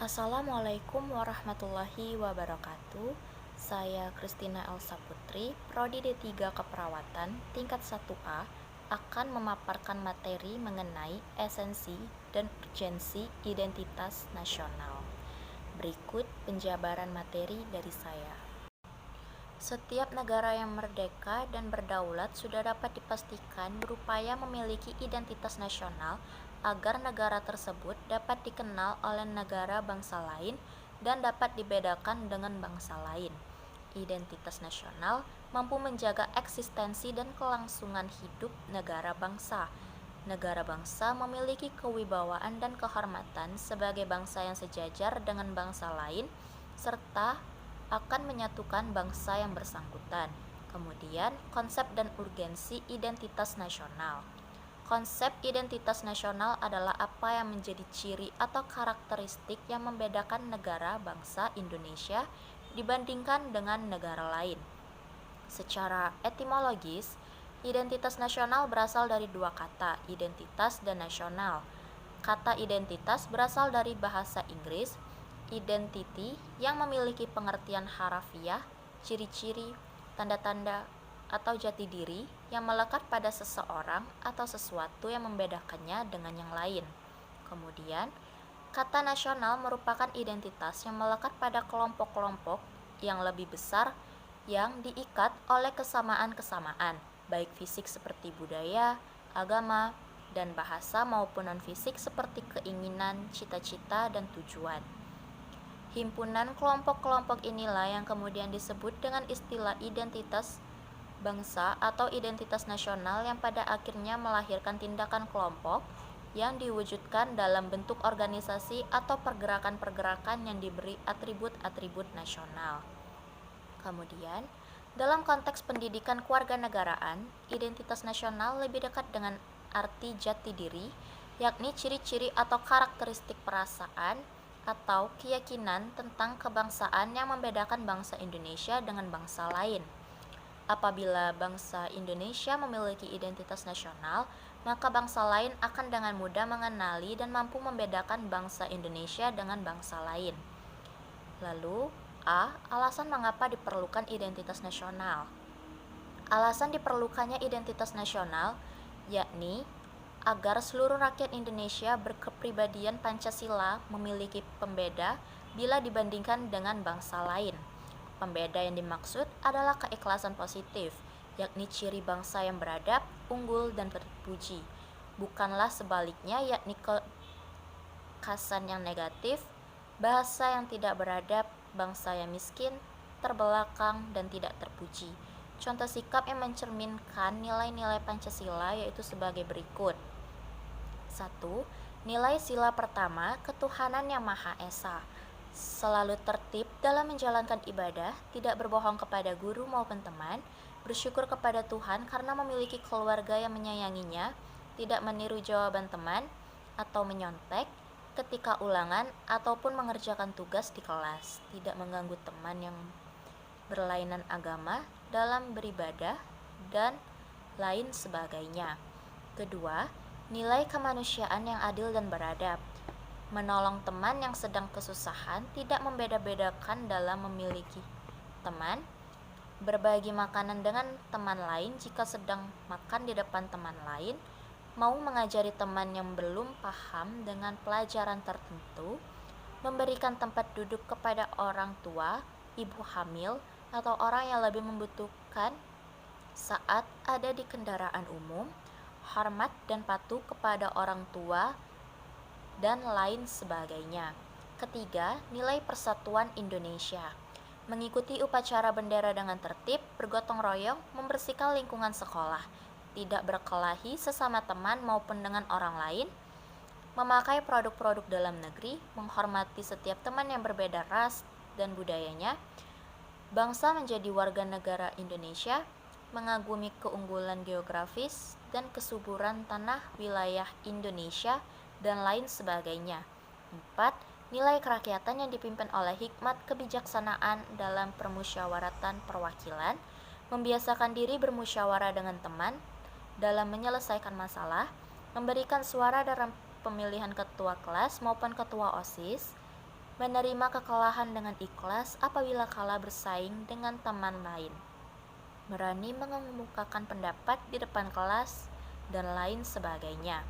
Assalamualaikum warahmatullahi wabarakatuh. Saya Kristina Elsa Putri, Prodi D3 Keperawatan tingkat 1A akan memaparkan materi mengenai esensi dan urgensi identitas nasional. Berikut penjabaran materi dari saya. Setiap negara yang merdeka dan berdaulat sudah dapat dipastikan berupaya memiliki identitas nasional agar negara tersebut dapat dikenal oleh negara bangsa lain dan dapat dibedakan dengan bangsa lain. Identitas nasional mampu menjaga eksistensi dan kelangsungan hidup negara bangsa. Negara bangsa memiliki kewibawaan dan kehormatan sebagai bangsa yang sejajar dengan bangsa lain, serta akan menyatukan bangsa yang bersangkutan. Kemudian, konsep dan urgensi identitas nasional. Konsep identitas nasional adalah apa yang menjadi ciri atau karakteristik yang membedakan negara bangsa Indonesia dibandingkan dengan negara lain. Secara etimologis, identitas nasional berasal dari dua kata, identitas dan nasional. Kata identitas berasal dari bahasa Inggris, identity, yang memiliki pengertian harafiah, ciri-ciri, tanda-tanda, atau jati diri yang melekat pada seseorang atau sesuatu yang membedakannya dengan yang lain. Kemudian, kata nasional merupakan identitas yang melekat pada kelompok-kelompok yang lebih besar yang diikat oleh kesamaan-kesamaan, baik fisik seperti budaya, agama, dan bahasa maupun non-fisik seperti keinginan, cita-cita, dan tujuan. Himpunan kelompok-kelompok inilah yang kemudian disebut dengan istilah identitas bangsa atau identitas nasional yang pada akhirnya melahirkan tindakan kelompok yang diwujudkan dalam bentuk organisasi atau pergerakan-pergerakan yang diberi atribut-atribut nasional. Kemudian, dalam konteks pendidikan kewarganegaraan, identitas nasional lebih dekat dengan arti jati diri, yakni ciri-ciri atau karakteristik perasaan atau keyakinan tentang kebangsaan yang membedakan bangsa Indonesia dengan bangsa lain. Apabila bangsa Indonesia memiliki identitas nasional, maka bangsa lain akan dengan mudah mengenali dan mampu membedakan bangsa Indonesia dengan bangsa lain. Lalu, alasan mengapa diperlukan identitas nasional. Alasan diperlukannya identitas nasional yakni agar seluruh rakyat Indonesia berkepribadian Pancasila memiliki pembeda bila dibandingkan dengan bangsa lain. Pembeda yang dimaksud adalah keikhlasan positif, yakni ciri bangsa yang beradab, unggul, dan terpuji. Bukanlah sebaliknya, yakni kekasan yang negatif, bahasa yang tidak beradab, bangsa yang miskin, terbelakang, dan tidak terpuji. Contoh sikap yang mencerminkan nilai-nilai Pancasila yaitu sebagai berikut. 1. Nilai sila pertama, ketuhanan yang Maha Esa. Selalu tertib dalam menjalankan ibadah, tidak berbohong kepada guru maupun teman, bersyukur kepada Tuhan karena memiliki keluarga yang menyayanginya, tidak meniru jawaban teman atau menyontek ketika ulangan ataupun mengerjakan tugas di kelas, tidak mengganggu teman yang berlainan agama dalam beribadah, dan lain sebagainya. Kedua, nilai kemanusiaan yang adil dan beradab. Menolong teman yang sedang kesusahan, tidak membeda-bedakan dalam memiliki teman, berbagi makanan dengan teman lain jika sedang makan di depan teman lain, mau mengajari teman yang belum paham dengan pelajaran tertentu, memberikan tempat duduk kepada orang tua, ibu hamil, atau orang yang lebih membutuhkan saat ada di kendaraan umum, hormat dan patuh kepada orang tua, dan lain sebagainya. Ketiga, nilai persatuan Indonesia. Mengikuti upacara bendera dengan tertib, bergotong royong, membersihkan lingkungan sekolah, tidak berkelahi sesama teman maupun dengan orang lain, memakai produk-produk dalam negeri, menghormati setiap teman yang berbeda ras dan budayanya, bangsa menjadi warga negara Indonesia, mengagumi keunggulan geografis dan kesuburan tanah wilayah Indonesia, dan lain sebagainya. 4. Nilai kerakyatan yang dipimpin oleh hikmat kebijaksanaan dalam permusyawaratan perwakilan, membiasakan diri bermusyawarah dengan teman dalam menyelesaikan masalah, memberikan suara dalam pemilihan ketua kelas maupun ketua OSIS, menerima kekalahan dengan ikhlas apabila kalah bersaing dengan teman lain, berani mengemukakan pendapat di depan kelas, dan lain sebagainya.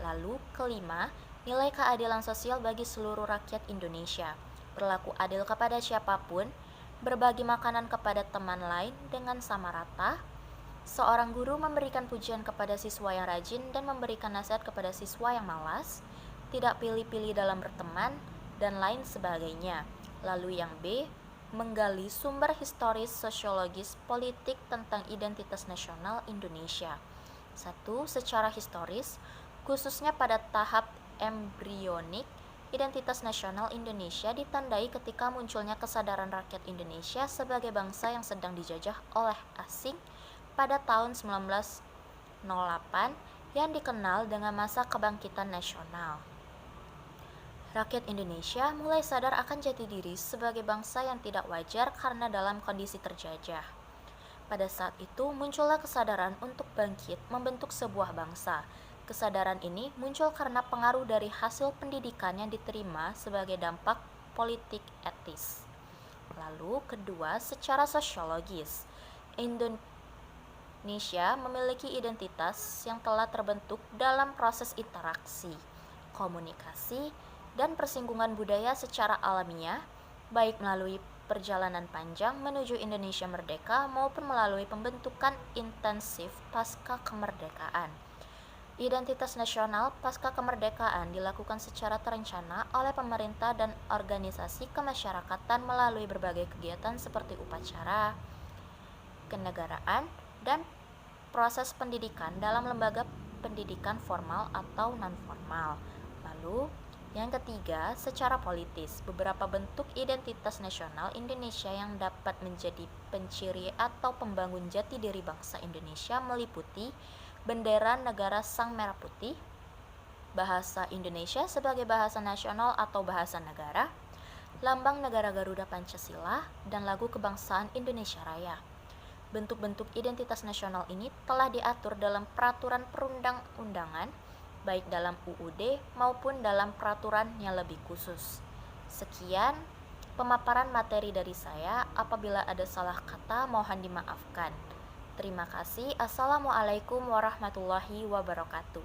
Lalu, kelima, nilai keadilan sosial bagi seluruh rakyat Indonesia. Berlaku adil kepada siapapun, berbagi makanan kepada teman lain dengan sama rata. Seorang guru memberikan pujian kepada siswa yang rajin dan memberikan nasihat kepada siswa yang malas, tidak pilih-pilih dalam berteman, dan lain sebagainya. Lalu yang B, menggali sumber historis, sosiologis, politik tentang identitas nasional Indonesia. 1. Secara historis, khususnya pada tahap embrionik, identitas nasional Indonesia ditandai ketika munculnya kesadaran rakyat Indonesia sebagai bangsa yang sedang dijajah oleh asing pada tahun 1908 yang dikenal dengan masa kebangkitan nasional. Rakyat Indonesia mulai sadar akan jati diri sebagai bangsa yang tidak wajar karena dalam kondisi terjajah. Pada saat itu muncullah kesadaran untuk bangkit membentuk sebuah bangsa. Kesadaran ini muncul karena pengaruh dari hasil pendidikan yang diterima sebagai dampak politik etis. Lalu kedua, secara sosiologis, Indonesia memiliki identitas yang telah terbentuk dalam proses interaksi, komunikasi, dan persinggungan budaya secara alamiah, baik melalui perjalanan panjang menuju Indonesia merdeka maupun melalui pembentukan intensif pasca kemerdekaan. Identitas nasional pasca kemerdekaan dilakukan secara terencana oleh pemerintah dan organisasi kemasyarakatan melalui berbagai kegiatan seperti upacara, kenegaraan, dan proses pendidikan dalam lembaga pendidikan formal atau non-formal. Lalu, yang ketiga, secara politis, beberapa bentuk identitas nasional Indonesia yang dapat menjadi penciri atau pembangun jati diri bangsa Indonesia meliputi bendera negara Sang Merah Putih, bahasa Indonesia sebagai bahasa nasional atau bahasa negara, lambang negara Garuda Pancasila, dan lagu kebangsaan Indonesia Raya. Bentuk-bentuk identitas nasional ini telah diatur dalam peraturan perundang-undangan, baik dalam UUD maupun dalam peraturan yang lebih khusus. Sekian pemaparan materi dari saya. Apabila ada salah kata, mohon dimaafkan. Terima kasih. Assalamualaikum warahmatullahi wabarakatuh.